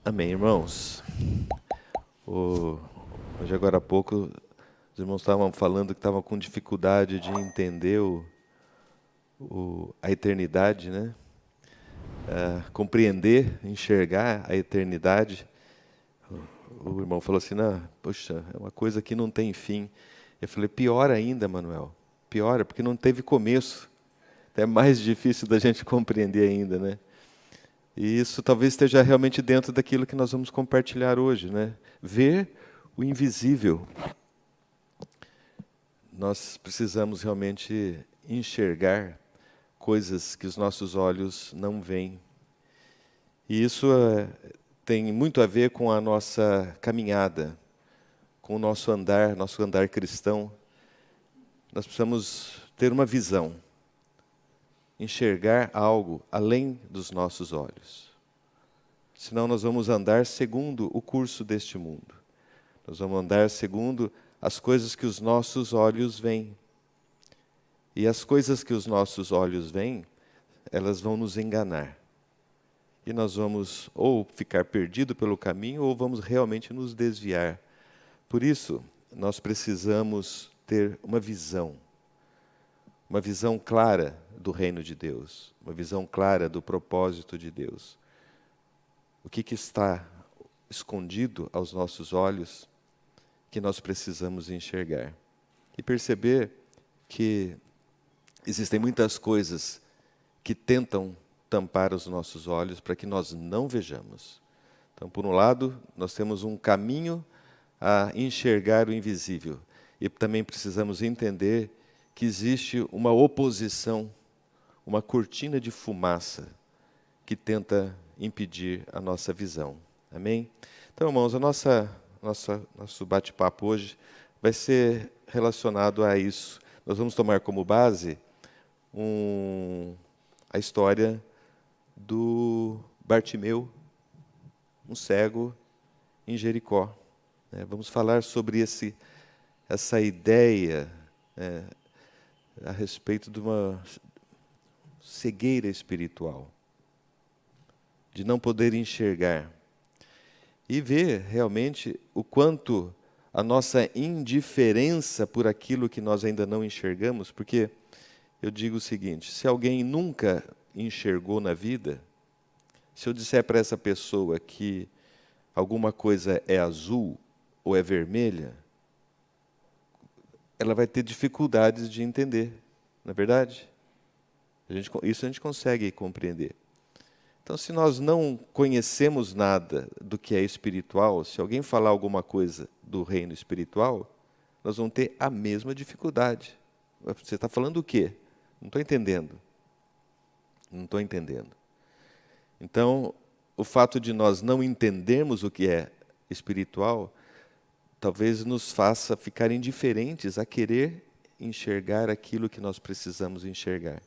Amém, irmãos. Hoje, agora há pouco, os irmãos estavam falando que estavam com dificuldade de entender a eternidade, né? Compreender, enxergar a eternidade. O irmão falou assim, não, poxa, é uma coisa que não tem fim. Eu falei, pior ainda, Manuel. Pior, porque não teve começo. É mais difícil da gente compreender ainda, né? E isso talvez esteja realmente dentro daquilo que nós vamos compartilhar hoje, né? Ver o invisível. Nós precisamos realmente enxergar coisas que os nossos olhos não veem. E isso tem muito a ver com a nossa caminhada, com o nosso andar cristão. Nós precisamos ter uma visão, enxergar algo além dos nossos olhos. Senão nós vamos andar segundo o curso deste mundo. Nós vamos andar segundo as coisas que os nossos olhos veem. E as coisas que os nossos olhos veem, elas vão nos enganar. E nós vamos ou ficar perdidos pelo caminho, ou vamos realmente nos desviar. Por isso, nós precisamos ter uma visão clara do reino de Deus, uma visão clara do propósito de Deus. O que está escondido aos nossos olhos, que nós precisamos enxergar. E perceber que existem muitas coisas que tentam tampar os nossos olhos para que nós não vejamos. Então, por um lado, nós temos um caminho a enxergar o invisível. E também precisamos entender que existe uma oposição, uma cortina de fumaça que tenta impedir a nossa visão. Amém? Então, irmãos, nosso bate-papo hoje vai ser relacionado a isso. Nós vamos tomar como base a história do Bartimeu, um cego em Jericó. Vamos falar sobre essa ideia a respeito de uma cegueira espiritual, de não poder enxergar. E ver realmente o quanto a nossa indiferença por aquilo que nós ainda não enxergamos, porque eu digo o seguinte, se alguém nunca enxergou na vida, se eu disser para essa pessoa que alguma coisa é azul ou é vermelha, ela vai ter dificuldades de entender, não é verdade? Isso a gente consegue compreender. Então, se nós não conhecemos nada do que é espiritual, se alguém falar alguma coisa do reino espiritual, nós vamos ter a mesma dificuldade. Você está falando o quê? Não estou entendendo. Não estou entendendo. Então, o fato de nós não entendermos o que é espiritual, talvez nos faça ficar indiferentes a querer enxergar aquilo que nós precisamos enxergar.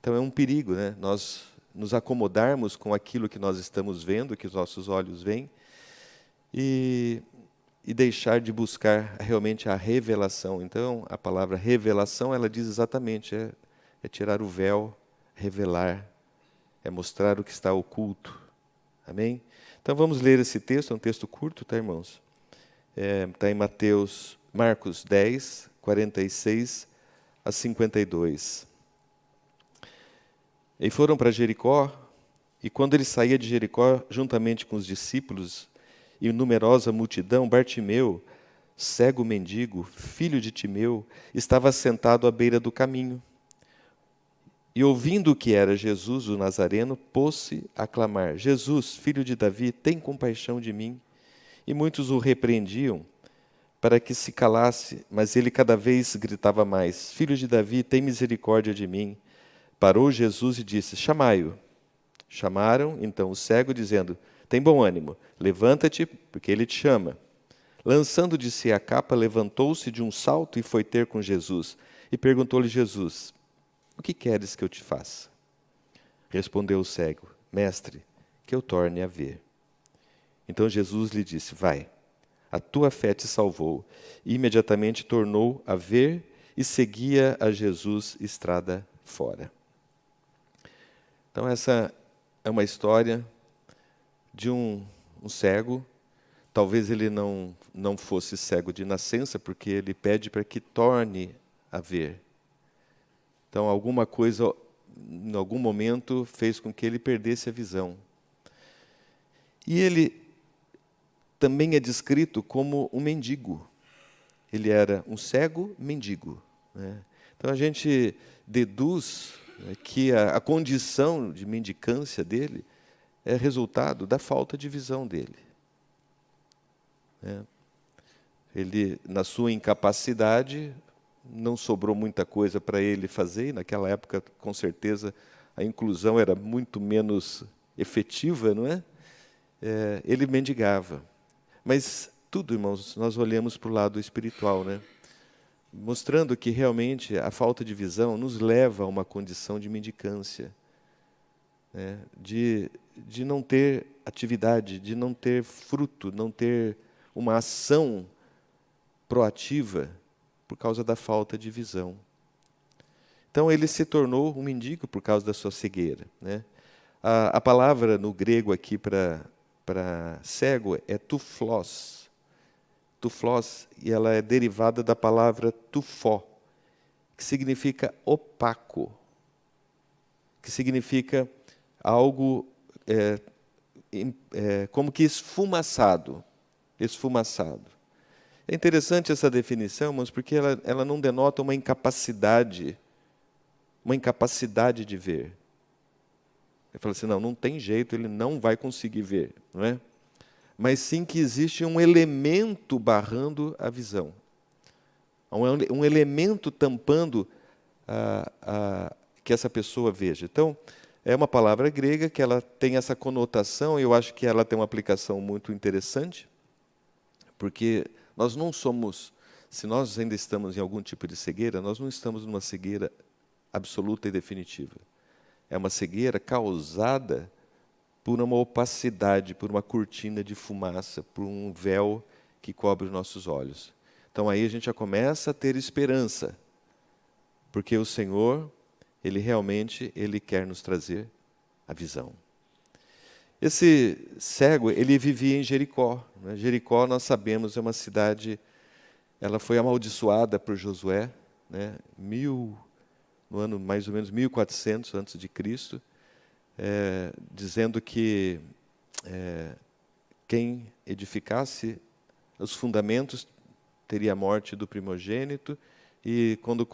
Então, é um perigo, né? Nós nos acomodarmos com aquilo que nós estamos vendo, que os nossos olhos veem, e deixar de buscar realmente a revelação. Então, a palavra revelação, ela diz exatamente, é tirar o véu, revelar, é mostrar o que está oculto. Amém? Então, vamos ler esse texto, é um texto curto, tá, irmãos? Está em Marcos 10, 46 a 52. E foram para Jericó, e quando ele saía de Jericó, juntamente com os discípulos e numerosa multidão, Bartimeu, cego mendigo, filho de Timeu, estava sentado à beira do caminho. E ouvindo que era Jesus, o Nazareno, pôs-se a clamar, Jesus, filho de Davi, tem compaixão de mim. E muitos o repreendiam para que se calasse, mas ele cada vez gritava mais, Filho de Davi, tem misericórdia de mim. Parou Jesus e disse, chamai-o. Chamaram, então, o cego, dizendo, tem bom ânimo, levanta-te, porque ele te chama. Lançando de si a capa, levantou-se de um salto e foi ter com Jesus. E perguntou-lhe Jesus, o que queres que eu te faça? Respondeu o cego, mestre, que eu torne a ver. Então Jesus lhe disse, vai, a tua fé te salvou. E imediatamente tornou a ver e seguia a Jesus estrada fora. Então essa é uma história de um um cego. Talvez ele não fosse cego de nascença, porque ele pede para que torne a ver. Então, alguma coisa, em algum momento, fez com que ele perdesse a visão. E ele também é descrito como um mendigo. Ele era um cego mendigo, né? Então, a gente deduz, né, que a condição de mendicância dele é resultado da falta de visão dele. Ele, na sua incapacidade, não sobrou muita coisa para ele fazer, e naquela época, com certeza, a inclusão era muito menos efetiva, não é? Ele mendigava. Mas tudo, irmãos, nós olhamos para o lado espiritual, né? Mostrando que realmente a falta de visão nos leva a uma condição de mendicância, né? De não ter atividade, de não ter fruto, não ter uma ação proativa por causa da falta de visão. Então ele se tornou um mendigo por causa da sua cegueira, né? A palavra no grego aqui para cego é tuflos. Tuflos, e ela é derivada da palavra tufó, que significa opaco, que significa algo como que esfumaçado. Esfumaçado. É interessante essa definição, mas porque ela não denota uma incapacidade de ver. Ele fala assim, não tem jeito, ele não vai conseguir ver, não é? Mas sim que existe um elemento barrando a visão. Um elemento tampando que essa pessoa veja. Então, é uma palavra grega que ela tem essa conotação, e eu acho que ela tem uma aplicação muito interessante, porque nós não somos, se nós ainda estamos em algum tipo de cegueira, nós não estamos numa cegueira absoluta e definitiva. É uma cegueira causada por uma opacidade, por uma cortina de fumaça, por um véu que cobre os nossos olhos. Então aí a gente já começa a ter esperança, porque o Senhor, Ele realmente quer nos trazer a visão. Esse cego, ele vivia em Jericó, né? Jericó, nós sabemos, é uma cidade, ela foi amaldiçoada por Josué, né? No ano mais ou menos 1400 antes de Cristo, dizendo que quem edificasse os fundamentos teria a morte do primogênito, e quando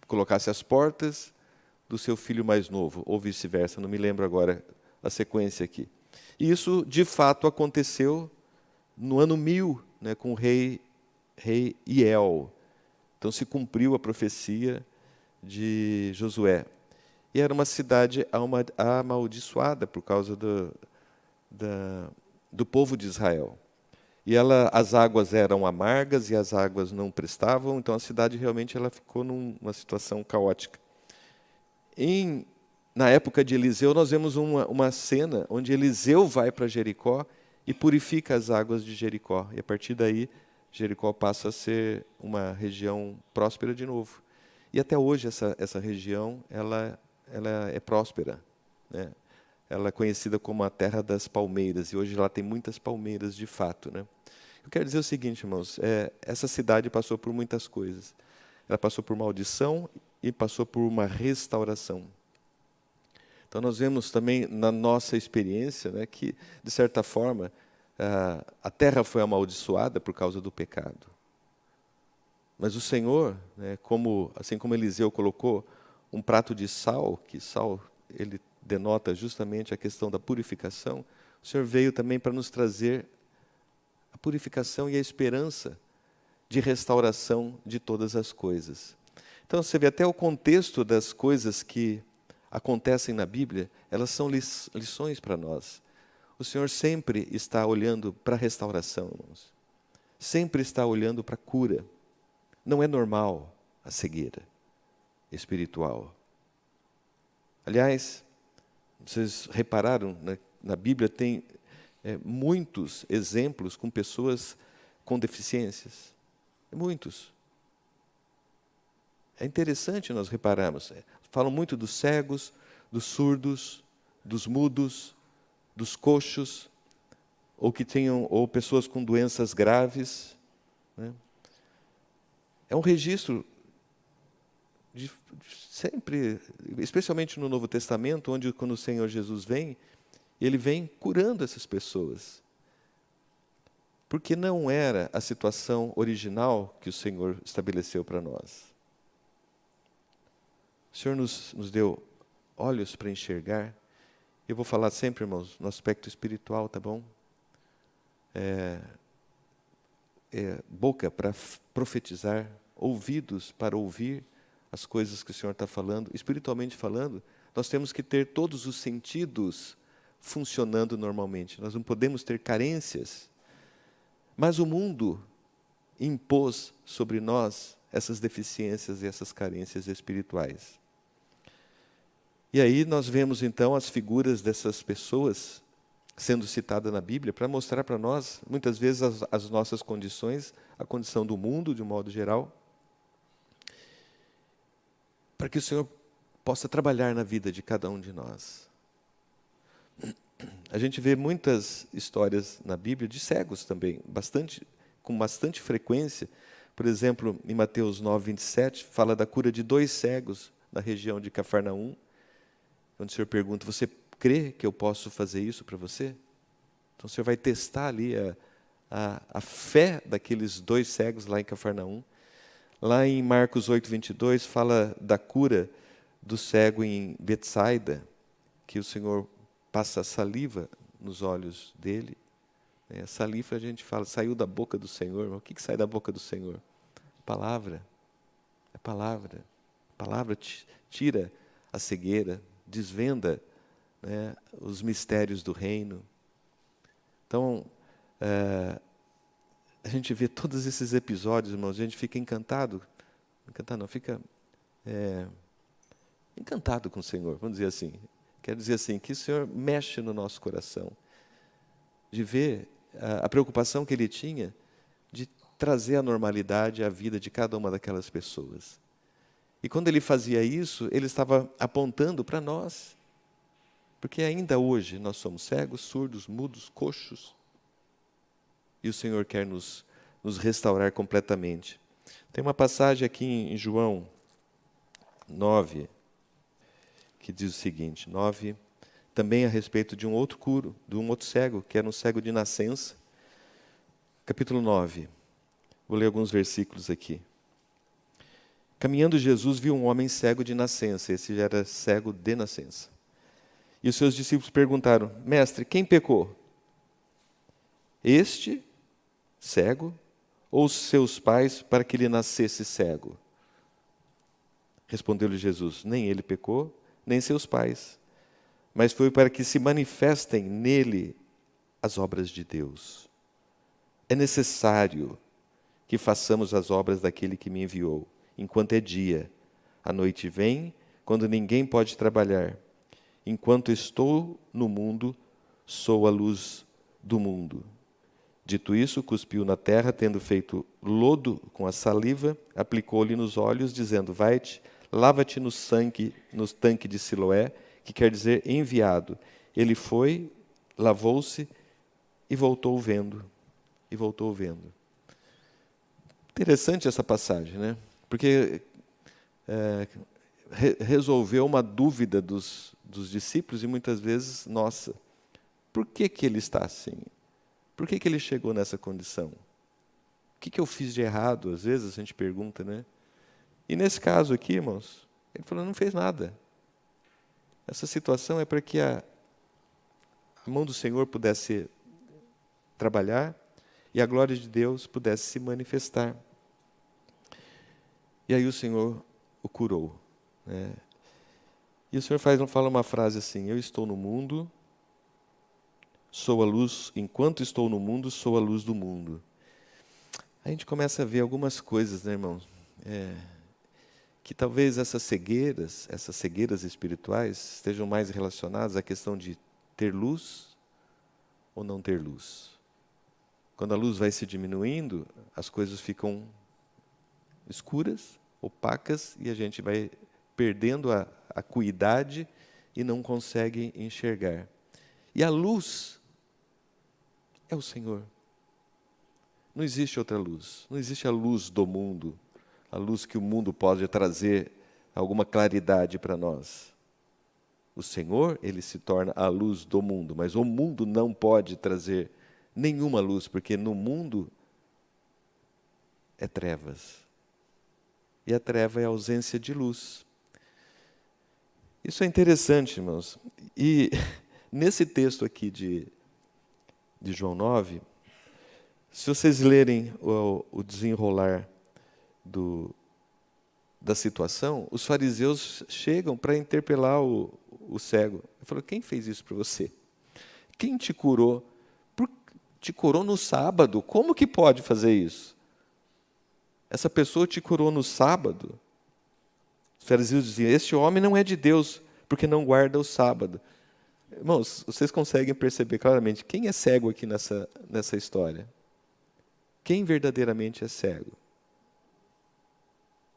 colocasse as portas, do seu filho mais novo, ou vice-versa, não me lembro agora a sequência aqui. E isso, de fato, aconteceu no ano 1000, né, com o rei Hiel. Então se cumpriu a profecia de Josué. E era uma cidade amaldiçoada por causa do povo de Israel. E as águas eram amargas e as águas não prestavam, então a cidade realmente ficou numa situação caótica. Na época de Eliseu, nós vemos uma cena onde Eliseu vai para Jericó e purifica as águas de Jericó. E a partir daí, Jericó passa a ser uma região próspera de novo. E até hoje essa região ela é próspera, né? Ela é conhecida como a terra das palmeiras, e hoje lá tem muitas palmeiras de fato, né? Eu quero dizer o seguinte, irmãos, essa cidade passou por muitas coisas. Ela passou por maldição e passou por uma restauração. Então nós vemos também na nossa experiência, né, que, de certa forma, a terra foi amaldiçoada por causa do pecado. Mas o Senhor, né, assim como Eliseu colocou um prato de sal, que sal ele denota justamente a questão da purificação, o Senhor veio também para nos trazer a purificação e a esperança de restauração de todas as coisas. Então você vê até o contexto das coisas que acontecem na Bíblia, elas são lições para nós. O Senhor sempre está olhando para a restauração, irmãos. Sempre está olhando para a cura. Não é normal a cegueira espiritual. Aliás, vocês repararam, né, na Bíblia tem muitos exemplos com pessoas com deficiências. Muitos. É interessante nós repararmos. Falam muito dos cegos, dos surdos, dos mudos, dos coxos. ou pessoas com doenças graves, né? É um registro de sempre, especialmente no Novo Testamento, onde quando o Senhor Jesus vem, Ele vem curando essas pessoas. Porque não era a situação original que o Senhor estabeleceu para nós. O Senhor nos deu olhos para enxergar. Eu vou falar sempre, irmãos, no aspecto espiritual, tá bom? Boca para profetizar, ouvidos para ouvir as coisas que o Senhor está falando. Espiritualmente falando, nós temos que ter todos os sentidos funcionando normalmente. Nós não podemos ter carências. Mas o mundo impôs sobre nós essas deficiências e essas carências espirituais. E aí nós vemos então as figuras dessas pessoas sendo citadas na Bíblia para mostrar para nós, muitas vezes, as nossas condições, a condição do mundo, de um modo geral, para que o Senhor possa trabalhar na vida de cada um de nós. A gente vê muitas histórias na Bíblia de cegos também, com bastante frequência. Por exemplo, em Mateus 9:27, fala da cura de 2 cegos na região de Cafarnaum. Quando o Senhor pergunta, você crê que eu posso fazer isso para você? Então o Senhor vai testar ali a fé daqueles 2 cegos lá em Cafarnaum. Lá em Marcos 8:22, fala da cura do cego em Betsaida, que o Senhor passa saliva nos olhos dele. A saliva, a gente fala, saiu da boca do Senhor. Mas o que sai da boca do Senhor? Palavra. É palavra. A palavra tira a cegueira, desvenda, né, os mistérios do reino. Então, a gente vê todos esses episódios, irmãos, a gente fica encantado. Encantado não, fica encantado com o Senhor, vamos dizer assim. Quero dizer assim, que o Senhor mexe no nosso coração, de ver a preocupação que Ele tinha de trazer a normalidade à vida de cada uma daquelas pessoas. E quando Ele fazia isso, Ele estava apontando para nós. Porque ainda hoje nós somos cegos, surdos, mudos, coxos. E o Senhor quer nos restaurar completamente. Tem uma passagem aqui em João 9, que diz o seguinte, 9, também a respeito de um outro cego, que era um cego de nascença. Capítulo 9. Vou ler alguns versículos aqui. Caminhando Jesus viu um homem cego de nascença. Esse já era cego de nascença. E os seus discípulos perguntaram, mestre, quem pecou? Este cego ou os seus pais para que ele nascesse cego? Respondeu-lhe Jesus, nem ele pecou, nem seus pais, mas foi para que se manifestem nele as obras de Deus. É necessário que façamos as obras daquele que me enviou, enquanto é dia. A noite vem, quando ninguém pode trabalhar. Enquanto estou no mundo, sou a luz do mundo. Dito isso, cuspiu na terra, tendo feito lodo com a saliva, aplicou-lhe nos olhos, dizendo, vai-te, lava-te no tanque de Siloé, que quer dizer enviado. Ele foi, lavou-se e voltou vendo. Interessante essa passagem, né? Porque resolveu uma dúvida dos discípulos e muitas vezes nossa. Por que ele está assim? Por que ele chegou nessa condição? O que eu fiz de errado? Às vezes a gente pergunta, né? E nesse caso aqui, irmãos, ele falou, não fez nada. Essa situação é para que a mão do Senhor pudesse trabalhar e a glória de Deus pudesse se manifestar. E aí o Senhor o curou, né? E o Senhor fala uma frase assim, eu estou no mundo, sou a luz, enquanto estou no mundo, sou a luz do mundo. A gente começa a ver algumas coisas, né, irmãos? Que talvez essas cegueiras espirituais estejam mais relacionadas à questão de ter luz ou não ter luz. Quando a luz vai se diminuindo, as coisas ficam escuras, opacas, e a gente vai perdendo a acuidade e não consegue enxergar. E a luz é o Senhor. Não existe outra luz. Não existe a luz do mundo, a luz que o mundo pode trazer alguma claridade para nós. O Senhor, Ele se torna a luz do mundo, mas o mundo não pode trazer nenhuma luz, porque no mundo é trevas. E a treva é a ausência de luz. Isso é interessante, irmãos. E nesse texto aqui de João 9, se vocês lerem o desenrolar da situação, os fariseus chegam para interpelar o cego. Ele falou: quem fez isso para você? Quem te curou? Te curou no sábado? Como que pode fazer isso? Essa pessoa te curou no sábado? Os fariseus diziam: este homem não é de Deus, porque não guarda o sábado. Irmãos, vocês conseguem perceber claramente quem é cego aqui nessa história? Quem verdadeiramente é cego?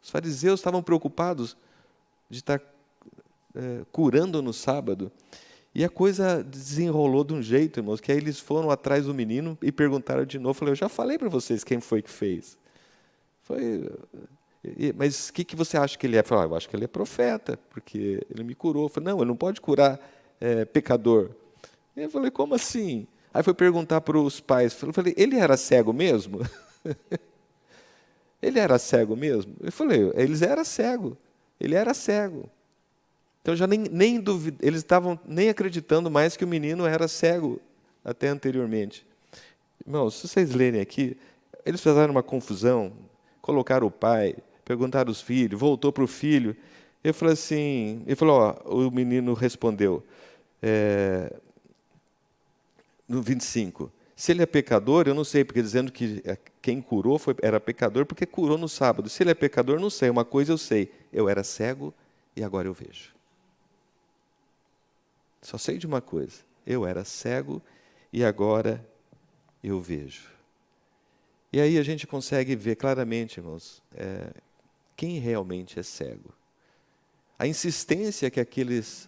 Os fariseus estavam preocupados de estar curando no sábado. E a coisa desenrolou de um jeito, irmãos, que aí eles foram atrás do menino e perguntaram de novo. Falei: eu já falei para vocês quem foi que fez. Mas o que você acha que ele é? Falei: eu acho que ele é profeta, porque ele me curou. Falei: não, ele não pode curar pecador. Eu falei: como assim? Aí foi perguntar para os pais. Falei: ele era cego mesmo? Ele era cego mesmo? Eu falei: eles eram cego. Ele era cego. Então já nem eles estavam nem acreditando mais que o menino era cego até anteriormente. Irmãos, se vocês lerem aqui, eles fizeram uma confusão, colocaram o pai, perguntaram os filhos, voltou para o filho. Ele falou assim, o menino respondeu, no 25, se ele é pecador, eu não sei, porque dizendo que quem curou era pecador, porque curou no sábado. Se ele é pecador, não sei, uma coisa eu sei, eu era cego e agora eu vejo. Só sei de uma coisa, eu era cego e agora eu vejo. E aí a gente consegue ver claramente, irmãos, quem realmente é cego. A insistência que aqueles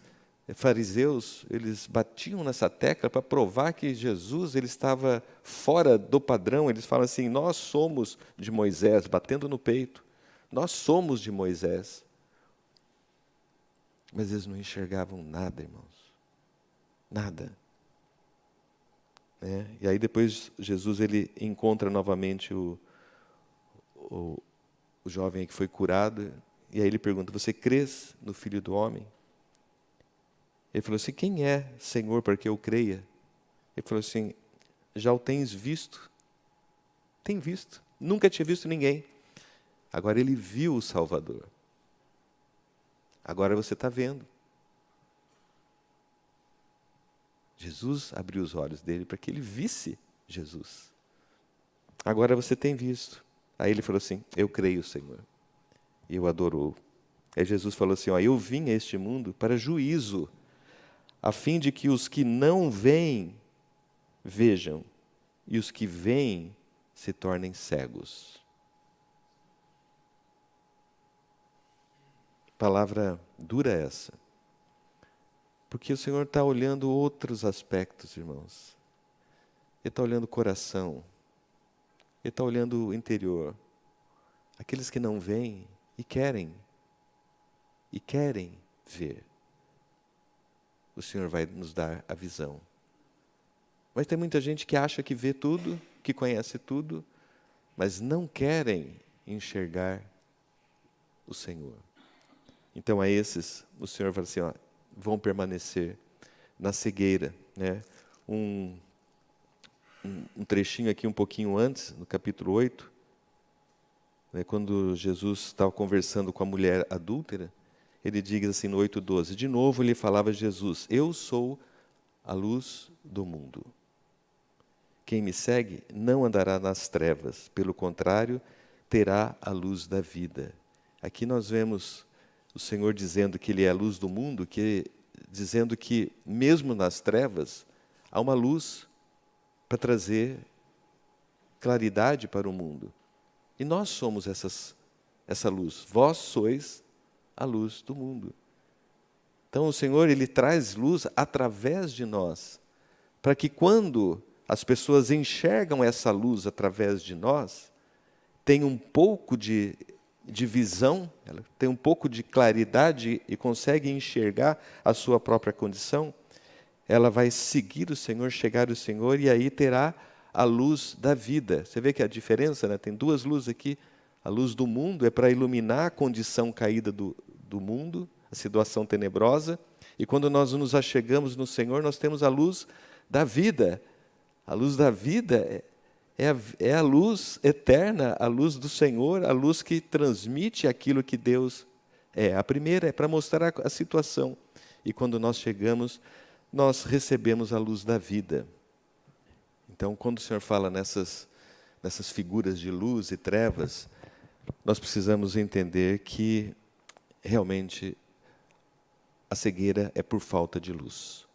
fariseus, eles batiam nessa tecla para provar que Jesus ele estava fora do padrão. Eles falam assim: nós somos de Moisés, batendo no peito. Nós somos de Moisés. Mas eles não enxergavam nada, irmãos. Nada. E aí depois Jesus ele encontra novamente o jovem que foi curado, e aí ele pergunta: você crês no Filho do Homem? Ele falou assim: quem é, Senhor, para que eu creia? Ele falou assim: já o tens visto? Tem visto. Nunca tinha visto ninguém. Agora ele viu o Salvador. Agora você está vendo. Jesus abriu os olhos dele para que ele visse Jesus. Agora você tem visto. Aí ele falou assim: eu creio, Senhor. E o adorou. Aí Jesus falou assim: eu vim a este mundo para juízo, a fim de que os que não veem, vejam, e os que veem se tornem cegos. Palavra dura essa. Porque o Senhor está olhando outros aspectos, irmãos. Ele está olhando o coração. Ele está olhando o interior. Aqueles que não veem e querem ver. O Senhor vai nos dar a visão. Mas tem muita gente que acha que vê tudo, que conhece tudo, mas não querem enxergar o Senhor. Então a esses, o Senhor fala assim: vão permanecer na cegueira. Um trechinho aqui um pouquinho antes, no capítulo 8, quando Jesus estava conversando com a mulher adúltera, ele diz assim no 8:12, de novo ele falava a Jesus: eu sou a luz do mundo. Quem me segue não andará nas trevas, pelo contrário, terá a luz da vida. Aqui nós vemos o Senhor dizendo que Ele é a luz do mundo, dizendo que mesmo nas trevas, há uma luz para trazer claridade para o mundo. E nós somos essa luz. Vós sois a luz do mundo. Então o Senhor, Ele traz luz através de nós, para que quando as pessoas enxergam essa luz através de nós, tem um pouco de visão, ela tem um pouco de claridade e consegue enxergar a sua própria condição, ela vai seguir o Senhor, chegar ao Senhor, e aí terá a luz da vida. Você vê que a diferença, né? Tem duas luzes aqui. A luz do mundo é para iluminar a condição caída do mundo, a situação tenebrosa, e quando nós nos achegamos no Senhor, nós temos a luz da vida. A luz da vida é a luz eterna, a luz do Senhor, a luz que transmite aquilo que Deus é. A primeira é para mostrar a situação. E quando nós chegamos, nós recebemos a luz da vida. Então, quando o Senhor fala nessas figuras de luz e trevas, nós precisamos entender que realmente a cegueira é por falta de luz.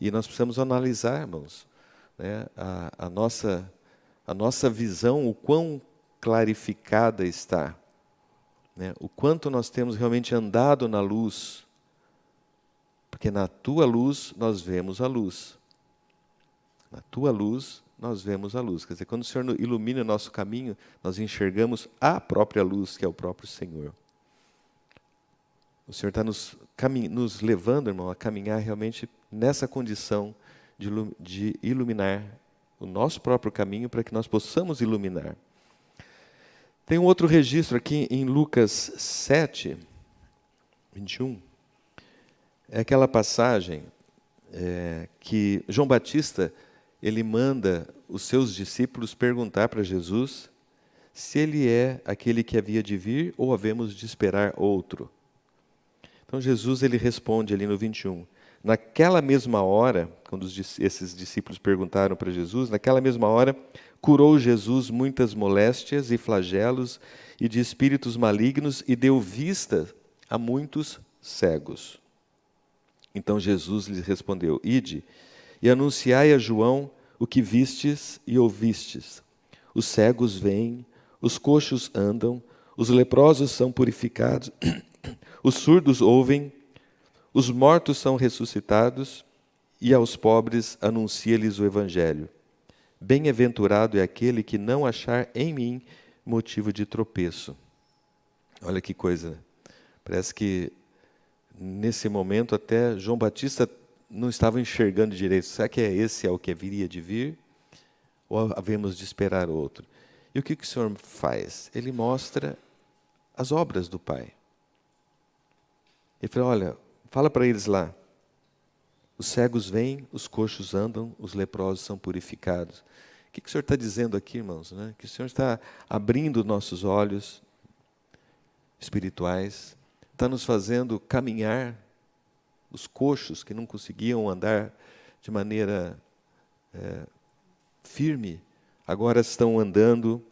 E nós precisamos analisar, irmãos, né, a nossa visão, o quão clarificada está, né, o quanto nós temos realmente andado na luz, porque na tua luz nós vemos a luz. Na tua luz nós vemos a luz. Quer dizer, quando o Senhor ilumina o nosso caminho, nós enxergamos a própria luz, que é o próprio Senhor. O Senhor está nos levando, irmão, a caminhar realmente nessa condição de iluminar o nosso próprio caminho para que nós possamos iluminar. Tem um outro registro aqui em Lucas 7, 21. É aquela passagem que João Batista, ele manda os seus discípulos perguntar para Jesus se ele é aquele que havia de vir ou havemos de esperar outro. Então Jesus, ele responde ali no 21. Naquela mesma hora, quando esses discípulos perguntaram para Jesus, naquela mesma hora curou Jesus muitas moléstias e flagelos e de espíritos malignos e deu vista a muitos cegos. Então Jesus lhes respondeu: Ide e anunciai a João o que vistes e ouvistes. Os cegos veem, os coxos andam, os leprosos são purificados, os surdos ouvem, os mortos são ressuscitados, e aos pobres anuncia-lhes o Evangelho. Bem-aventurado é aquele que não achar em mim motivo de tropeço. Olha que coisa. Parece que nesse momento até João Batista não estava enxergando direito. Será que esse é o que viria de vir? Ou havemos de esperar outro? E o que o Senhor faz? Ele mostra as obras do Pai. Ele fala, olha, fala para eles lá. Os cegos vêm, os coxos andam, os leprosos são purificados. O que o Senhor está dizendo aqui, irmãos? Né? Que o Senhor está abrindo nossos olhos espirituais, está nos fazendo caminhar. Os coxos que não conseguiam andar de maneira firme, agora estão andando.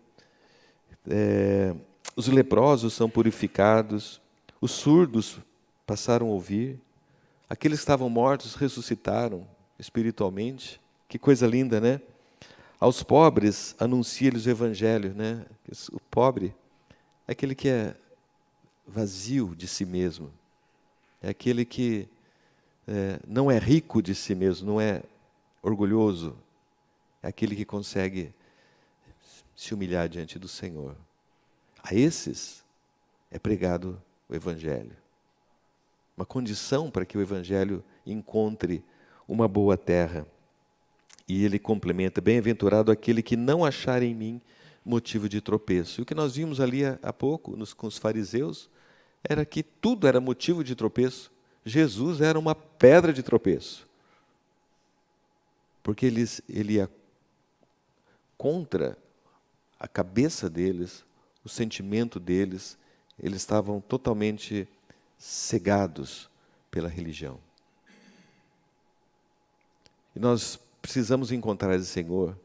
Os leprosos são purificados, os surdos passaram a ouvir, aqueles que estavam mortos ressuscitaram espiritualmente. Que coisa linda, né? Aos pobres anuncia-lhes o Evangelho, né? O pobre é aquele que é vazio de si mesmo, é aquele que não é rico de si mesmo, não é orgulhoso, é aquele que consegue se humilhar diante do Senhor. A esses é pregado o Evangelho. Uma condição para que o Evangelho encontre uma boa terra. E ele complementa, bem-aventurado aquele que não achar em mim motivo de tropeço. E o que nós vimos ali há pouco com os fariseus era que tudo era motivo de tropeço. Jesus era uma pedra de tropeço. Porque ele ia contra a cabeça deles, o sentimento deles, eles estavam totalmente cegados pela religião. E nós precisamos encontrar esse Senhor.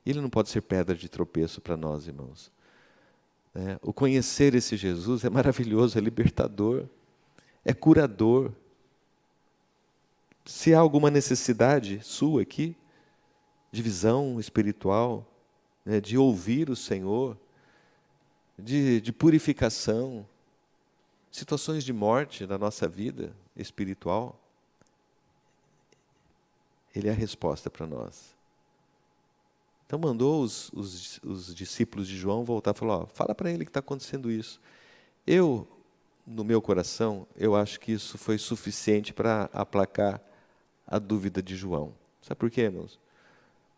Ele não pode ser pedra de tropeço para nós, irmãos. O conhecer esse Jesus é maravilhoso, é libertador, é curador. Se há alguma necessidade sua aqui, de visão espiritual, de ouvir o Senhor, de purificação, situações de morte na nossa vida espiritual, Ele é a resposta para nós. Então mandou os discípulos de João voltar e falou, fala para ele que está acontecendo isso. No meu coração, eu acho que isso foi suficiente para aplacar a dúvida de João. Sabe por quê, irmãos?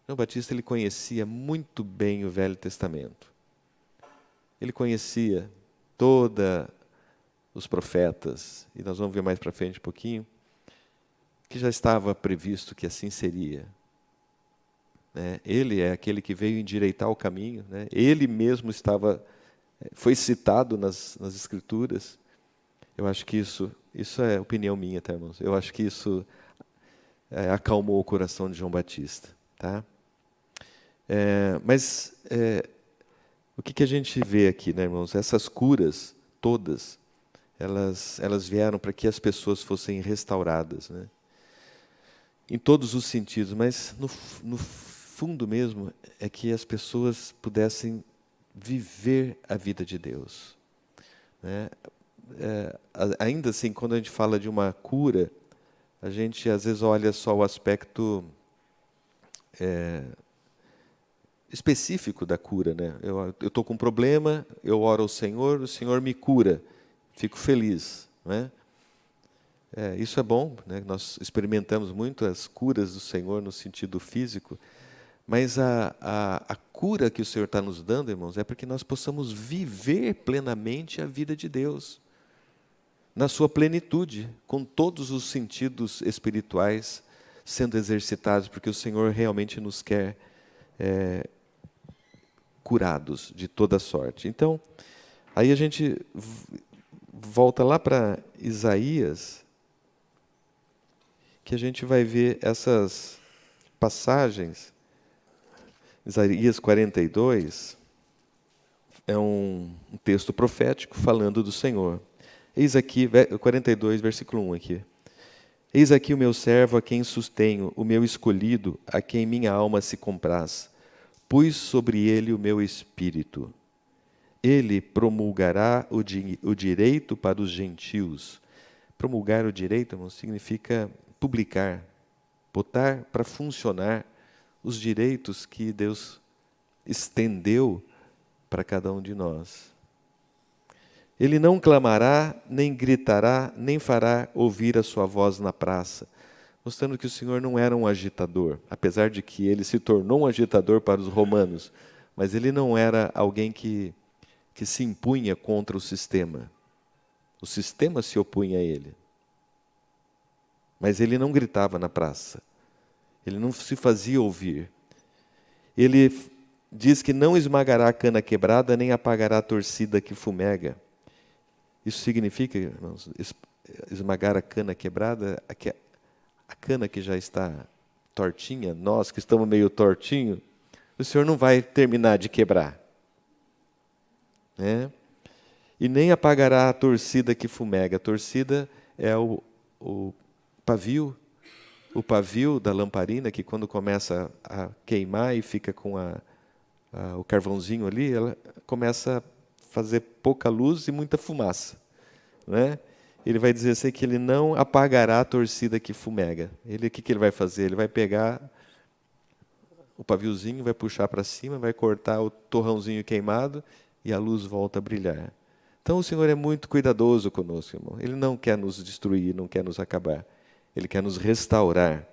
João Batista ele conhecia muito bem o Velho Testamento. Ele conhecia todos os profetas, e nós vamos ver mais para frente um pouquinho, que já estava previsto que assim seria. Ele é aquele que veio endireitar o caminho. Ele mesmo foi citado nas Escrituras. Eu acho que isso é opinião minha, tá, irmãos? Eu acho que isso acalmou o coração de João Batista. Tá? Mas o que a gente vê aqui, né, irmãos? Essas curas todas, elas vieram para que as pessoas fossem restauradas, né? Em todos os sentidos, mas no fundo mesmo é que as pessoas pudessem viver a vida de Deus. Ainda assim, quando a gente fala de uma cura, a gente às vezes olha só o aspecto específico da cura, né? Eu estou com um problema, eu oro ao Senhor, o Senhor me cura, fico feliz, né? Isso é bom, né? Nós experimentamos muito as curas do Senhor no sentido físico, mas a cura que o Senhor está nos dando, irmãos, é para que nós possamos viver plenamente a vida de Deus, na sua plenitude, com todos os sentidos espirituais sendo exercitados, porque o Senhor realmente nos quer curados de toda sorte. Então, aí a gente volta lá para Isaías, que a gente vai ver essas passagens. Isaías 42 é um texto profético falando do Senhor. Eis aqui, 42, versículo 1 aqui. Eis aqui o meu servo a quem sustenho, o meu escolhido, a quem minha alma se compraz. Pus sobre ele o meu espírito. Ele promulgará o direito para os gentios. Promulgar o direito, irmão, significa publicar, botar para funcionar os direitos que Deus estendeu para cada um de nós. Ele não clamará, nem gritará, nem fará ouvir a sua voz na praça, mostrando que o Senhor não era um agitador, apesar de que ele se tornou um agitador para os romanos, mas ele não era alguém que se impunha contra o sistema. O sistema se opunha a ele. Mas ele não gritava na praça. Ele não se fazia ouvir. Ele diz que não esmagará a cana quebrada, nem apagará a torcida que fumega. Isso significa, irmãos, esmagar a cana quebrada, a cana que já está tortinha, nós que estamos meio tortinho, o Senhor não vai terminar de quebrar. E nem apagará a torcida que fumega. A torcida é o pavio da lamparina, que quando começa a queimar e fica com o carvãozinho ali, ela começa a fazer pouca luz e muita fumaça. Ele vai dizer assim que ele não apagará a torcida que fumega. O que ele vai fazer? Ele vai pegar o paviozinho, vai puxar para cima, vai cortar o torrãozinho queimado e a luz volta a brilhar. Então o Senhor é muito cuidadoso conosco, irmão. Ele não quer nos destruir, não quer nos acabar. Ele quer nos restaurar.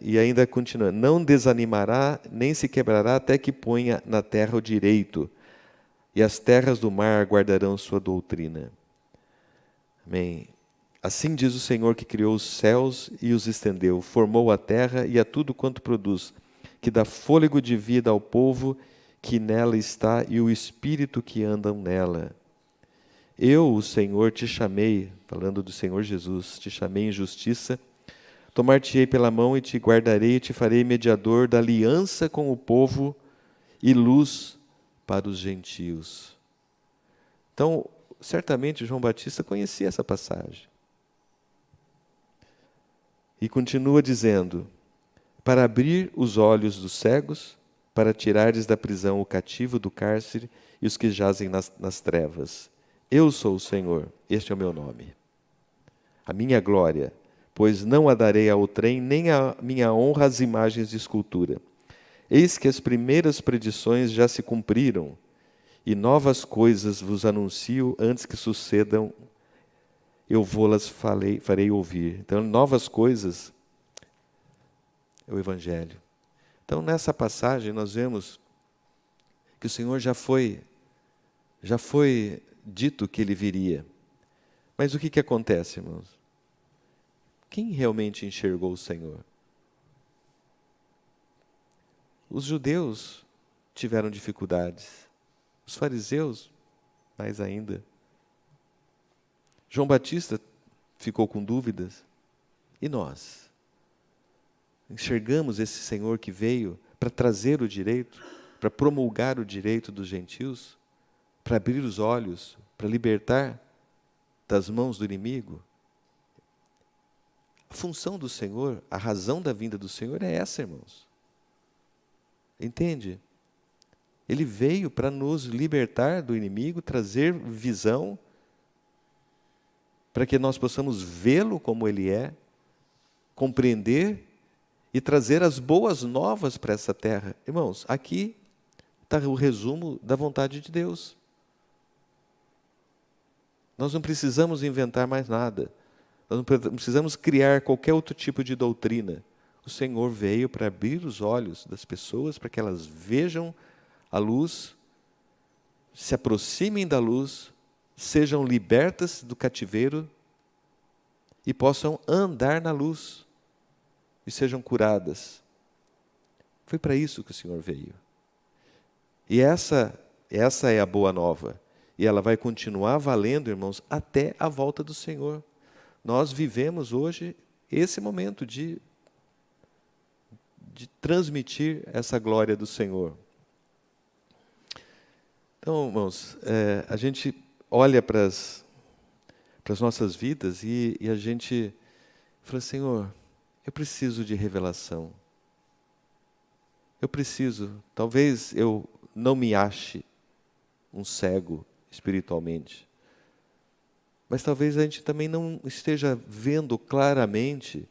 E ainda continua, não desanimará, nem se quebrará até que ponha na terra o direito, e as terras do mar guardarão sua doutrina. Amém. Assim diz o Senhor que criou os céus e os estendeu, formou a terra e a tudo quanto produz, que dá fôlego de vida ao povo que nela está e o espírito que andam nela. Eu, o Senhor, te chamei, falando do Senhor Jesus, te chamei em justiça, tomar-te-ei pela mão e te guardarei e te farei mediador da aliança com o povo e luz para os gentios. Então, certamente João Batista conhecia essa passagem. E continua dizendo, para abrir os olhos dos cegos, para tirares da prisão o cativo do cárcere e os que jazem nas trevas. Eu sou o Senhor, este é o meu nome. A minha glória, pois não a darei ao trem, nem a minha honra às imagens de escultura. Eis que as primeiras predições já se cumpriram, e novas coisas vos anuncio antes que sucedam, eu vou-las farei ouvir. Então, novas coisas é o Evangelho. Então, nessa passagem, nós vemos que o Senhor já foi dito que Ele viria. Mas o que acontece, irmãos? Quem realmente enxergou o Senhor? Os judeus tiveram dificuldades. Os fariseus, mais ainda. João Batista ficou com dúvidas. E nós? Enxergamos esse Senhor que veio para trazer o direito, para promulgar o direito dos gentios, para abrir os olhos, para libertar das mãos do inimigo? A função do Senhor, a razão da vinda do Senhor é essa, irmãos. Entende? Ele veio para nos libertar do inimigo, trazer visão, para que nós possamos vê-lo como Ele é, compreender e trazer as boas novas para essa terra. Irmãos, aqui está o resumo da vontade de Deus. Nós não precisamos inventar mais nada. Nós não precisamos criar qualquer outro tipo de doutrina. O Senhor veio para abrir os olhos das pessoas, para que elas vejam a luz, se aproximem da luz, sejam libertas do cativeiro e possam andar na luz e sejam curadas. Foi para isso que o Senhor veio. E essa é a boa nova. E ela vai continuar valendo, irmãos, até a volta do Senhor. Nós vivemos hoje esse momento de transmitir essa glória do Senhor. Então, irmãos, a gente olha para as nossas vidas e a gente fala, Senhor, eu preciso de revelação. Eu preciso, talvez eu não me ache um cego espiritualmente, mas talvez a gente também não esteja vendo claramente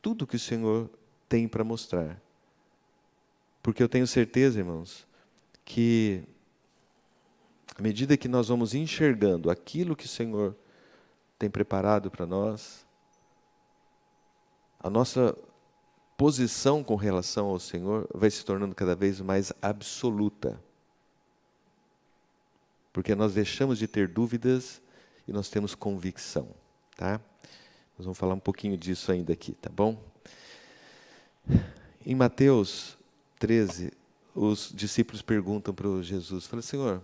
tudo que o Senhor tem para mostrar. Porque eu tenho certeza, irmãos, que à medida que nós vamos enxergando aquilo que o Senhor tem preparado para nós, a nossa posição com relação ao Senhor vai se tornando cada vez mais absoluta. Porque nós deixamos de ter dúvidas e nós temos convicção, tá? Nós vamos falar um pouquinho disso ainda aqui, tá bom? Em Mateus 13, os discípulos perguntam para Jesus, falam, Senhor,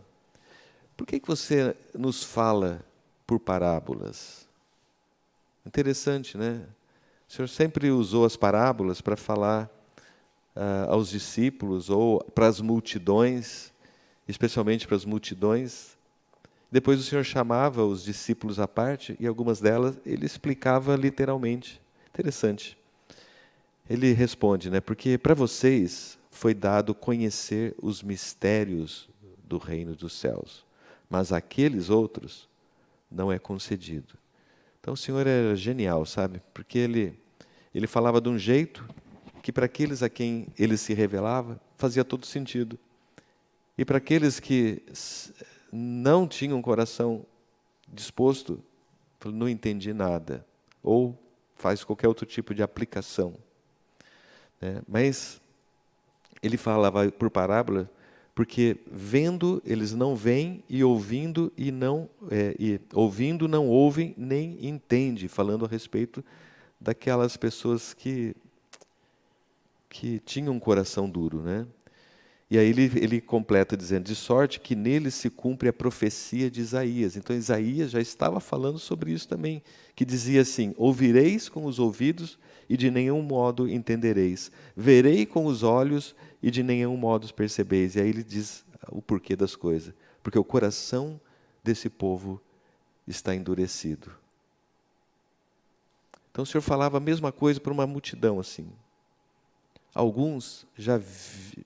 por que você nos fala por parábolas? Interessante, né? O Senhor sempre usou as parábolas para falar aos discípulos ou para as multidões, especialmente para as multidões. Depois o Senhor chamava os discípulos à parte e algumas delas ele explicava literalmente. Interessante. Ele responde, né? Porque para vocês foi dado conhecer os mistérios do reino dos céus, mas àqueles outros não é concedido. Então o Senhor era genial, sabe? Porque ele falava de um jeito que para aqueles a quem ele se revelava fazia todo sentido. E para aqueles que não tinham um coração disposto, não entendi nada. Ou faz qualquer outro tipo de aplicação. Mas ele falava por parábola, porque vendo eles não veem e ouvindo ouvindo não ouvem nem entendem, falando a respeito daquelas pessoas que tinham um coração duro, né? E aí ele completa dizendo, de sorte que nele se cumpre a profecia de Isaías. Então Isaías já estava falando sobre isso também, que dizia assim, ouvireis com os ouvidos e de nenhum modo entendereis. Verei com os olhos e de nenhum modo percebeis. E aí ele diz o porquê das coisas. Porque o coração desse povo está endurecido. Então o Senhor falava a mesma coisa para uma multidão assim. Alguns já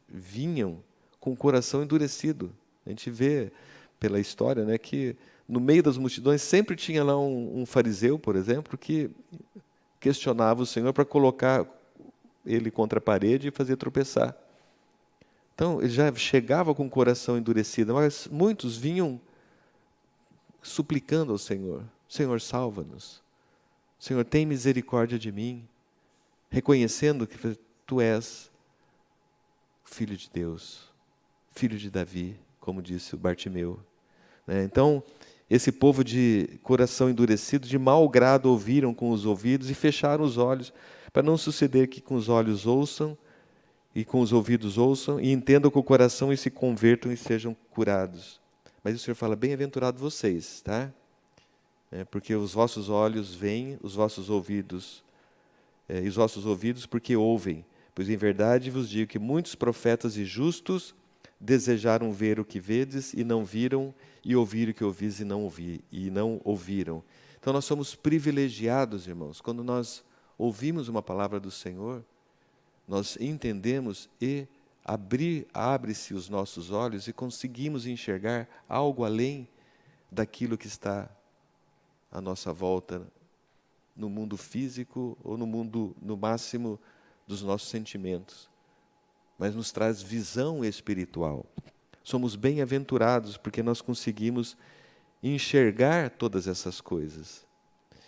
vinham com o coração endurecido. A gente vê pela história, né, que no meio das multidões sempre tinha lá um fariseu, por exemplo, que questionava o Senhor para colocar ele contra a parede e fazer tropeçar. Então, ele já chegava com o coração endurecido, mas muitos vinham suplicando ao Senhor: Senhor, salva-nos. Senhor, tem misericórdia de mim. Reconhecendo que tu és Filho de Deus, Filho de Davi, como disse o Bartimeu. Então, esse povo de coração endurecido, de mau grado, ouviram com os ouvidos e fecharam os olhos, para não suceder que com os olhos ouçam, e com os ouvidos ouçam, e entendam com o coração e se convertam e sejam curados. Mas o Senhor fala: bem-aventurado vocês, tá? Porque os vossos olhos veem, os vossos ouvidos, e os vossos ouvidos porque ouvem. Pois em verdade vos digo que muitos profetas e justos desejaram ver o que vedes e não viram, e ouvir o que ouvis e não ouviram. Então nós somos privilegiados, irmãos, quando nós ouvimos uma palavra do Senhor, nós entendemos e abre-se os nossos olhos e conseguimos enxergar algo além daquilo que está à nossa volta, no mundo físico ou no mundo, no máximo, dos nossos sentimentos. Mas nos traz visão espiritual. Somos bem-aventurados porque nós conseguimos enxergar todas essas coisas.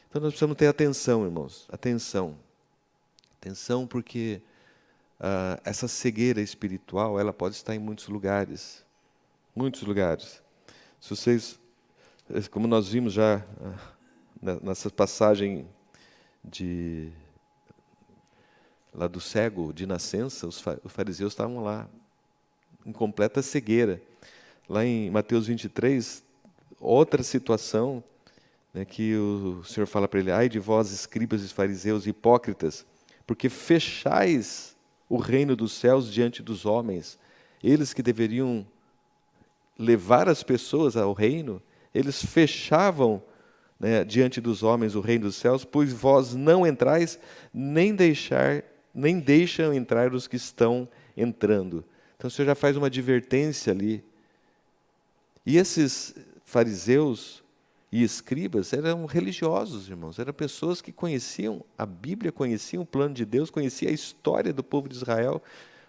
Então nós precisamos ter atenção, irmãos. Atenção. Atenção, porque essa cegueira espiritual, ela pode estar em muitos lugares. Muitos lugares. Se vocês, como nós vimos já nessa passagem lá do cego de nascença, os fariseus estavam lá, em completa cegueira. Lá em Mateus 23, outra situação, que o Senhor fala para ele: ai de vós, escribas e fariseus hipócritas, porque fechais o reino dos céus diante dos homens. Eles que deveriam levar as pessoas ao reino, eles fechavam, diante dos homens o reino dos céus, pois vós não entrais, nem deixam entrar os que estão entrando. Então o Senhor já faz uma advertência ali. E esses fariseus e escribas eram religiosos, irmãos. Eram pessoas que conheciam a Bíblia, conheciam o plano de Deus, conheciam a história do povo de Israel,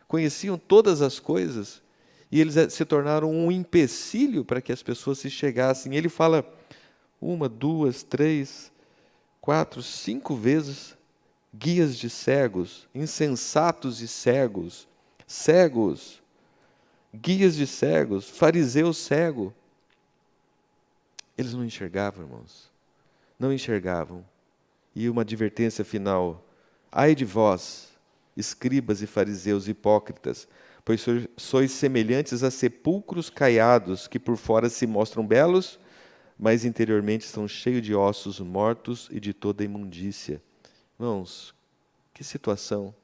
conheciam todas as coisas. E eles se tornaram um empecilho para que as pessoas se chegassem. Ele fala 1, 2, 3, 4, 5 vezes: guias de cegos, insensatos e cegos, cegos, guias de cegos, fariseu cego. Eles não enxergavam, irmãos. Não enxergavam. E uma advertência final: ai de vós, escribas e fariseus hipócritas, pois sois semelhantes a sepulcros caiados, que por fora se mostram belos, mas interiormente estão cheios de ossos mortos e de toda imundícia. Irmãos, que situação,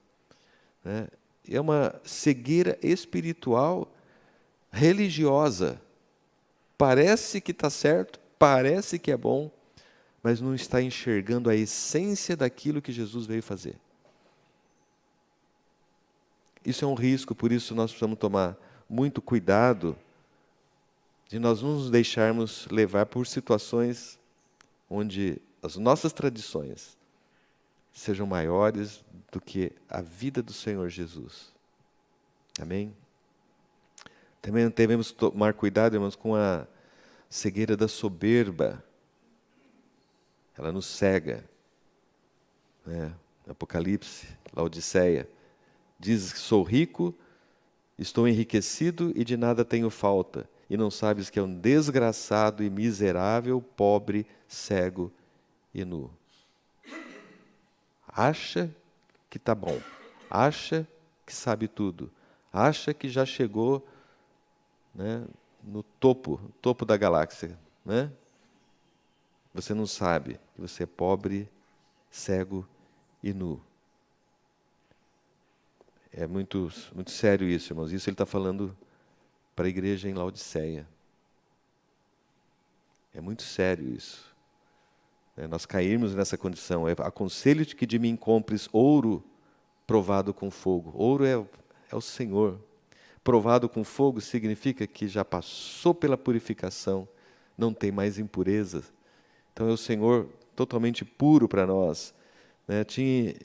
né? É uma cegueira espiritual religiosa. Parece que está certo, parece que é bom, mas não está enxergando a essência daquilo que Jesus veio fazer. Isso é um risco, por isso nós precisamos tomar muito cuidado de nós não nos deixarmos levar por situações onde as nossas tradições sejam maiores do que a vida do Senhor Jesus. Amém? Também devemos tomar cuidado, irmãos, com a cegueira da soberba. Ela nos cega. Apocalipse, Laodiceia, diz que sou rico, estou enriquecido e de nada tenho falta. E não sabes que é um desgraçado e miserável, pobre, cego e nu. Acha que está bom, acha que sabe tudo, acha que já chegou, no topo da galáxia. Você não sabe que você é pobre, cego e nu. É muito, muito sério isso, irmãos. Isso ele está falando para a igreja em Laodiceia. É muito sério isso. Nós cairmos nessa condição. Aconselho-te que de mim compres ouro provado com fogo. Ouro é o Senhor. Provado com fogo significa que já passou pela purificação, não tem mais impurezas. Então é o Senhor totalmente puro para nós. né,